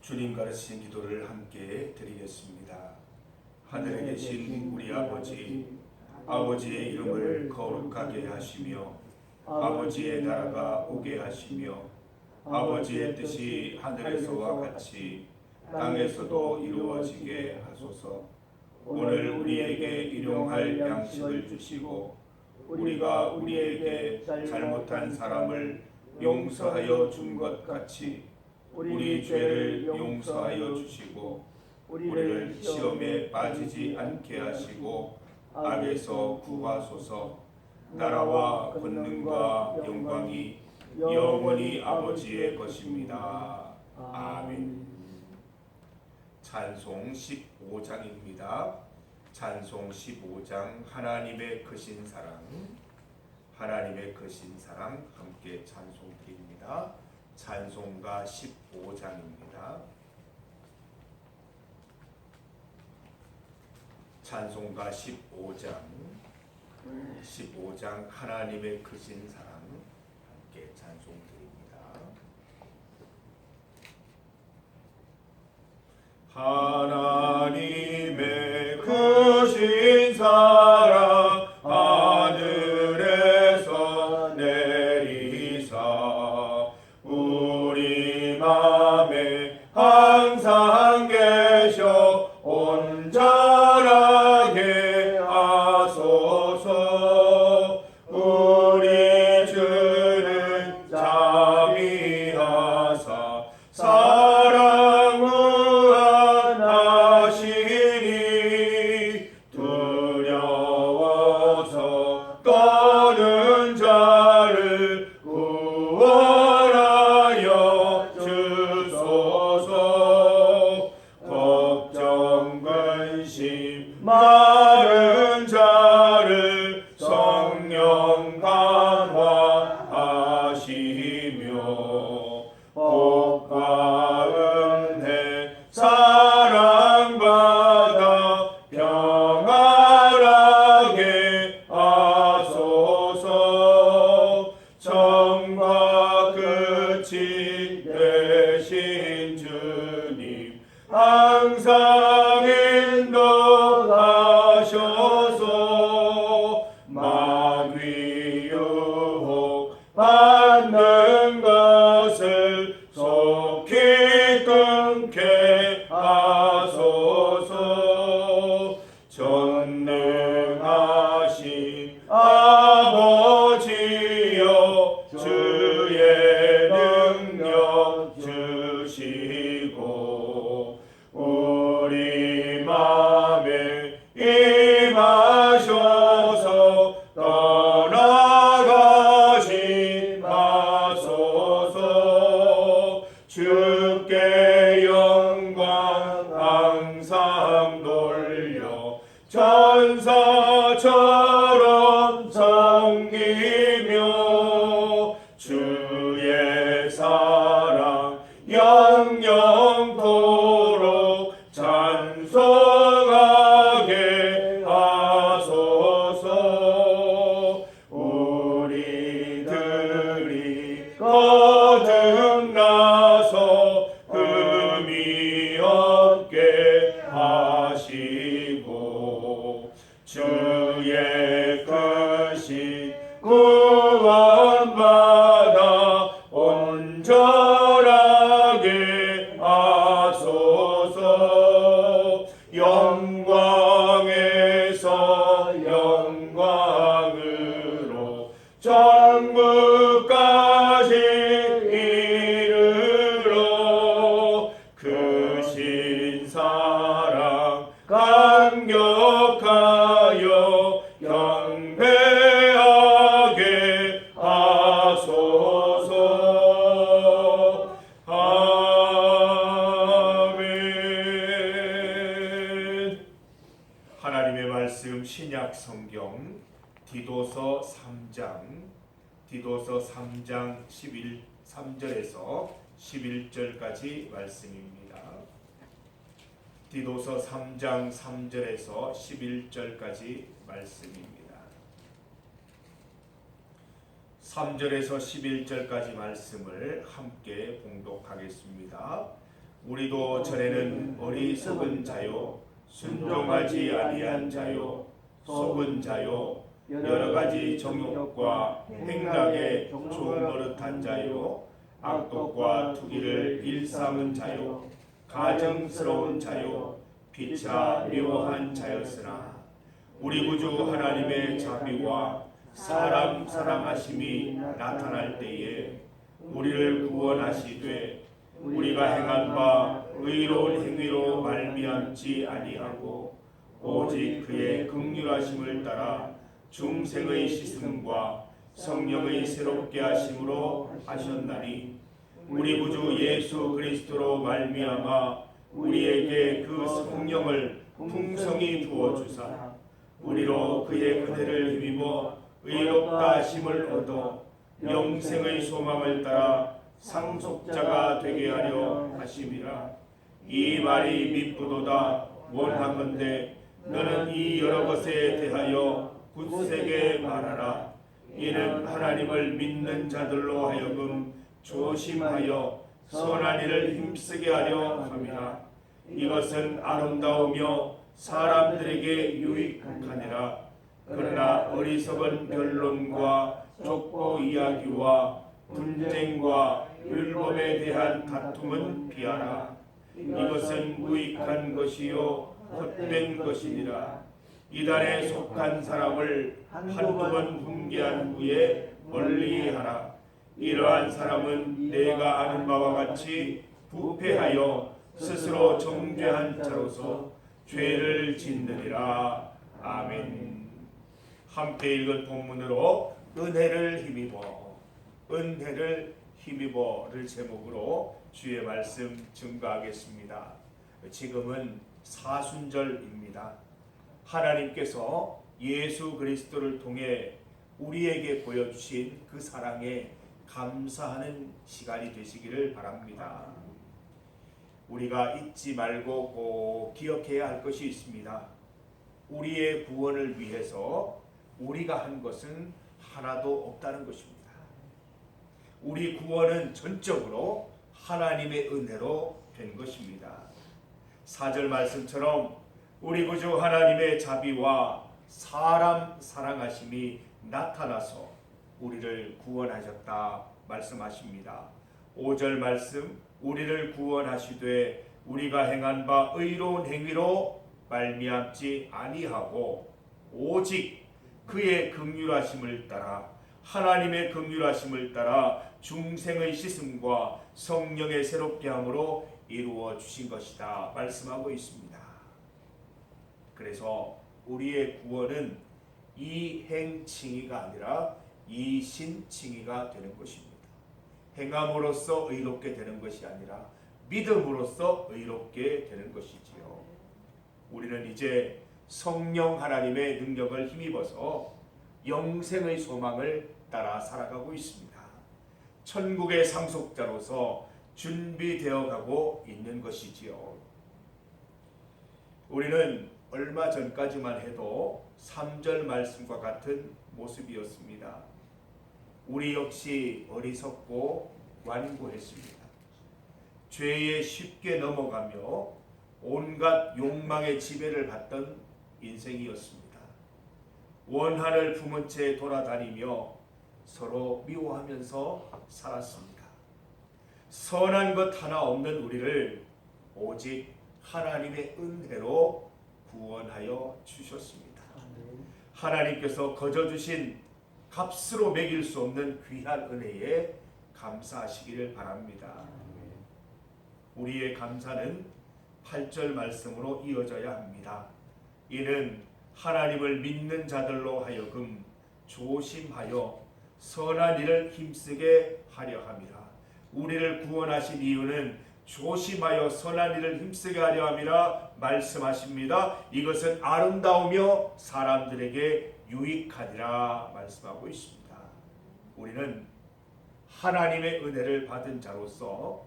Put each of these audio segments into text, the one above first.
주님 가르치신 기도를 함께 드리겠습니다. 하늘에 계신 우리 아버지, 아버지의 이름을 거룩하게 하시며 아버지의 나라가 오게 하시며 아버지의 뜻이 하늘에서와 같이 땅에서도 이루어지게 하소서. 오늘 우리에게 일용할 양식을 주시고 우리가 우리에게 잘못한 사람을 용서하여 준 것 같이 우리 죄를 용서하여 주시고 우리를 시험에 빠지지 않게 하시고 악에서 구하소서. 나라와 권능과 영광이 영원히 아버지의 것입니다. 아멘. 찬송 15장입니다. 찬송 15장 하나님의 크신 사랑, 하나님의 크신 사랑 함께 찬송드립니다. 찬송가 15장입니다. 찬송가 15장 하나님의 크신 사랑 함께 찬송드립니다. 하나님의 크신 사랑 하늘에서 내리사 우리 맘에 항상 계셔 온전하게 하소서. 우리 주는 자비하사 사랑 무한하시니 두려워서 떠는 자를 구원하여 주소서. 걱정 근심 많은 자를 성령 강화하시며 복과 은혜 사랑받아 평안하게 하소서. 처음과 끝이 되신 주님 항상 인도하셔서 마귀 유혹 받는 것을 속히 끊게 하소서. 전능하신 아버지여 주의 능력 주시고 우리 맘에 임하셔서 떠나가지 마소서. 주께 영광 항상 돌려 전사처럼 섬기며 주의 사랑 영영토록 찬송하게 하소서. 우리들이 거듭나서 흠이 없게 하시고 주의 크신 구원받아 온전하게 하소서. 영광에서 영광으로 천국까지 이르러 크신 사랑 감격하여 경배하게 하소서. 아멘. 하나님의 말씀 신약 성경 디도서 3장 3절에서 11절까지 말씀입니다. 디도서 3장 3절에서 11절까지 말씀입니다. 3절에서 11절까지 말씀을 함께 봉독하겠습니다. 우리도 전에는 어리석은 자요 순종하지 아니한 자요 속은 자요 여러 가지 정욕과 행락에 종노릇한 자요 악독과 투기를 일삼은 자요 가증스러운 자요 피차 묘한 자였으나 우리 구주 하나님의 자비와 사람 사랑하심이 나타날 때에 우리를 구원하시되 우리가 행한 바 의로운 행위로 말미암지 아니하고 오직 그의 긍휼하심을 따라 중생의 씻음과 성령의 새롭게 하심으로 하셨나니 우리 구주 예수 그리스도로 말미암아 우리에게 그 성령을 풍성히 부어 주사 우리로 그의 은혜를 힘입어 의롭다 하심을 얻어 영생의 소망을 따라 상속자가 되게 하려 하심이라. 이 말이 미쁘도다 원하건대 너는 이 여러 것에 대하여 굳세게 말하라. 이는 하나님을 믿는 자들로 하여금 조심하여 선한 일을 힘쓰게 하려 함이라. 이것은 아름다우며 사람들에게 유익하니라. 그러나 어리석은 변론과 족보 이야기와 분쟁과 율법에 대한 다툼은 피하라. 이것은 무익한 것이요 헛된 것이니라. 이단에 속한 사람을 한두 번 훈계한 후에 멀리하라. 이러한 사람은 내가 아는 바와 같이 부패하여 스스로 정죄한 자로서 죄를 짓느니라. 아멘. 함께 읽은 본문으로 은혜를 힘입어를 제목으로 주의 말씀 증거하겠습니다. 지금은 사순절입니다. 하나님께서 예수 그리스도를 통해 우리에게 보여주신 그 사랑에 감사하는 시간이 되시기를 바랍니다. 우리가 잊지 말고 꼭 기억해야 할 것이 있습니다. 우리의 구원을 위해서 우리가 한 것은 하나도 없다는 것입니다. 우리 구원은 전적으로 하나님의 은혜로 된 것입니다. 4절 말씀처럼 우리 구주 하나님의 자비와 사람 사랑하심이 나타나서 우리를 구원하셨다 말씀하십니다. 5절 말씀 우리를 구원하시되 우리가 행한 바 의로운 행위로 말미암지 아니하고 오직 그의 긍휼하심을 따라 하나님의 긍휼하심을 따라 중생의 씻음과 성령의 새롭게 함으로 이루어 주신 것이다 말씀하고 있습니다. 그래서 우리의 구원은 이행칭의가 아니라 이신칭의가 되는 것입니다. 행함으로써 의롭게 되는 것이 아니라 믿음으로써 의롭게 되는 것이지요. 우리는 이제 성령 하나님의 능력을 힘입어서 영생의 소망을 따라 살아가고 있습니다. 천국의 상속자로서 준비되어 가고 있는 것이지요. 우리는 얼마 전까지만 해도 3절 말씀과 같은 모습이었습니다. 우리 역시 어리석고 완고했습니다. 죄에 쉽게 넘어가며 온갖 욕망의 지배를 받던 인생이었습니다. 원한을 품은 채 돌아다니며 서로 미워하면서 살았습니다. 선한 것 하나 없는 우리를 오직 하나님의 은혜로 구원하여 주셨습니다. 하나님께서 거저 주신 값으로 매길 수 없는 귀한 은혜에 감사하시기를 바랍니다. 우리의 감사는 8절 말씀으로 이어져야 합니다. 이는 하나님을 믿는 자들로 하여금 조심하여 선한 일을 힘쓰게 하려 함이라. 우리를 구원하신 이유는 조심하여 선한 일을 힘쓰게 하려 함이라 말씀하십니다. 이것은 아름다우며 사람들에게 유익하리라 말씀하고 있습니다. 우리는 하나님의 은혜를 받은 자로서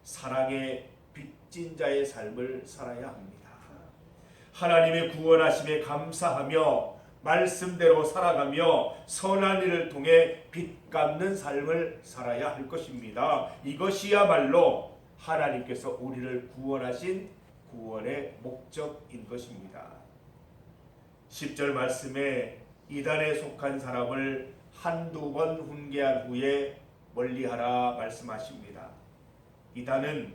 사랑의 빚진 자의 삶을 살아야 합니다. 하나님의 구원하심에 감사하며 말씀대로 살아가며 선한 일을 통해 빚 갚는 삶을 살아야 할 것입니다. 이것이야말로 하나님께서 우리를 구원하신 구원의 목적인 것입니다. 10절 말씀에 이단에 속한 사람을 한두 번 훈계한 후에 멀리하라 말씀하십니다. 이단은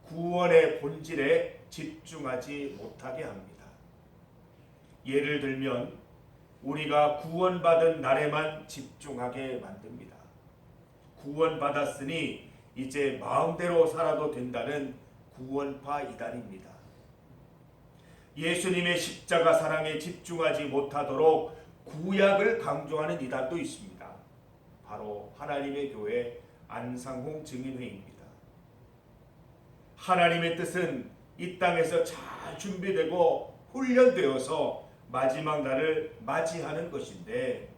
구원의 본질에 집중하지 못하게 합니다. 예를 들면 우리가 구원받은 날에만 집중하게 만듭니다. 구원받았으니 이제 마음대로 살아도 된다는 구원파 이단입니다. 예수님의 십자가 사랑에 집중하지 못하도록 구약을 강조하는 이단도 있습니다. 바로 하나님의 교회 안상홍 증인회입니다. 하나님의 뜻은 이 땅에서 잘 준비되고 훈련되어서 마지막 날을 맞이하는 것인데,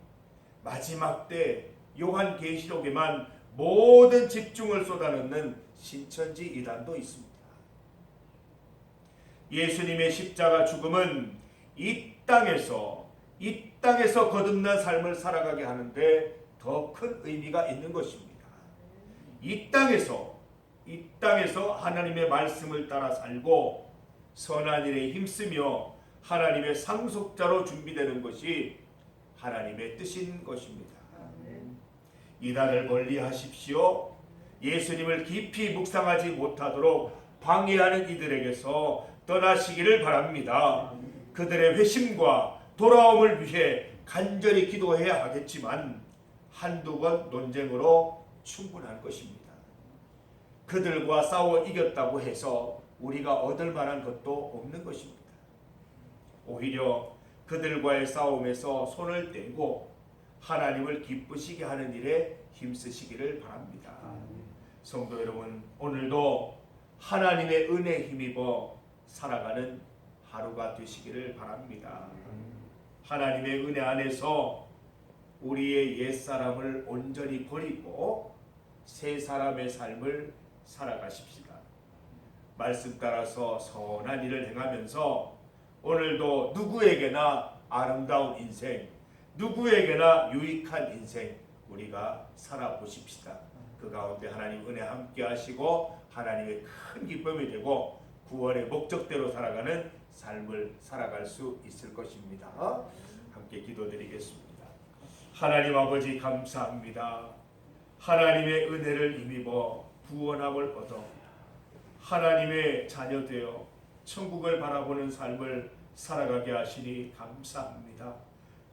마지막 때 요한계시록에만 모든 집중을 쏟아넣는 신천지 이단도 있습니다. 예수님의 십자가 죽음은 이 땅에서 거듭난 삶을 살아가게 하는데 더 큰 의미가 있는 것입니다. 이 땅에서 하나님의 말씀을 따라 살고 선한 일에 힘쓰며 하나님의 상속자로 준비되는 것이 하나님의 뜻인 것입니다. 이단을 멀리하십시오. 예수님을 깊이 묵상하지 못하도록 방해하는 이들에게서 떠나시기를 바랍니다. 그들의 회심과 돌아옴을 위해 간절히 기도해야 하겠지만 한두 번 논쟁으로 충분할 것입니다. 그들과 싸워 이겼다고 해서 우리가 얻을 만한 것도 없는 것입니다. 오히려 그들과의 싸움에서 손을 떼고 하나님을 기쁘시게 하는 일에 힘쓰시기를 바랍니다. 성도 여러분, 오늘도 하나님의 은혜에 힘입어 살아가는 하루가 되시기를 바랍니다. 하나님의 은혜 안에서 우리의 옛사람을 온전히 버리고 새 사람의 삶을 살아가십시다. 말씀 따라서 선한 일을 행하면서 오늘도 누구에게나 아름다운 인생, 누구에게나 유익한 인생 우리가 살아보십시다. 그 가운데 하나님 은혜 함께 하시고 하나님의 큰 기쁨이 되고 구원의 목적대로 살아가는 삶을 살아갈 수 있을 것입니다. 함께 기도드리겠습니다. 하나님 아버지 감사합니다. 하나님의 은혜를 힘입어 구원함을 얻어 하나님의 자녀 되어 천국을 바라보는 삶을 살아가게 하시니 감사합니다.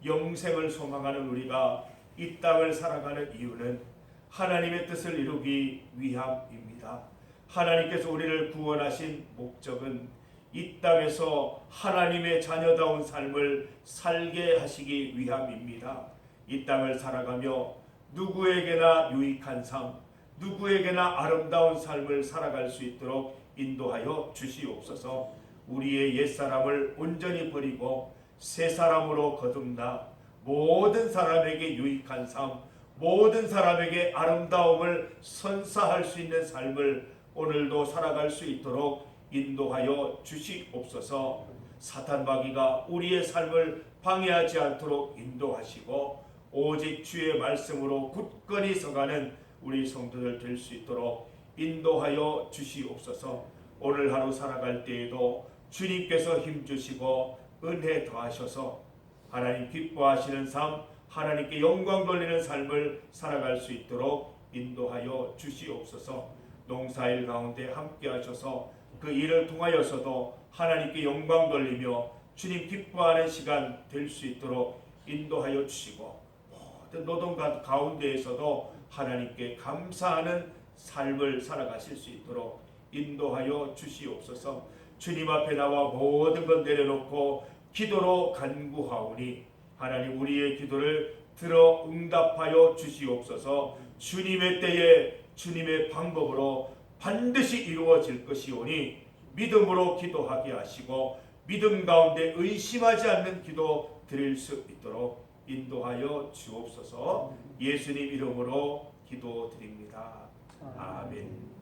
영생을 소망하는 우리가 이 땅을 살아가는 이유는 하나님의 뜻을 이루기 위함입니다. 하나님께서 우리를 구원하신 목적은 이 땅에서 하나님의 자녀다운 삶을 살게 하시기 위함입니다. 이 땅을 살아가며 누구에게나 유익한 삶, 누구에게나 아름다운 삶을 살아갈 수 있도록 인도하여 주시옵소서. 우리의 옛사람을 온전히 버리고 새 사람으로 거듭나 모든 사람에게 유익한 삶, 모든 사람에게 아름다움을 선사할 수 있는 삶을 오늘도 살아갈 수 있도록 인도하여 주시옵소서. 사탄 마귀가 우리의 삶을 방해하지 않도록 인도하시고 오직 주의 말씀으로 굳건히 서가는 우리 성도들 될 수 있도록 인도하여 주시옵소서. 오늘 하루 살아갈 때에도 주님께서 힘주시고 은혜 더하셔서 하나님 기뻐하시는 삶, 하나님께 영광 돌리는 삶을 살아갈 수 있도록 인도하여 주시옵소서. 농사일 가운데 함께 하셔서 그 일을 통하여서도 하나님께 영광 돌리며 주님 기뻐하는 시간 될 수 있도록 인도하여 주시고, 모든 노동 가운데에서도 하나님께 감사하는 삶을 살아가실 수 있도록 인도하여 주시옵소서. 주님 앞에 나와 모든 것 내려놓고 기도로 간구하오니 하나님 우리의 기도를 들어 응답하여 주시옵소서. 주님의 때에 주님의 방법으로 반드시 이루어질 것이오니 믿음으로 기도하게 하시고 믿음 가운데 의심하지 않는 기도 드릴 수 있도록 인도하여 주옵소서. 예수님 이름으로 기도드립니다. 아멘.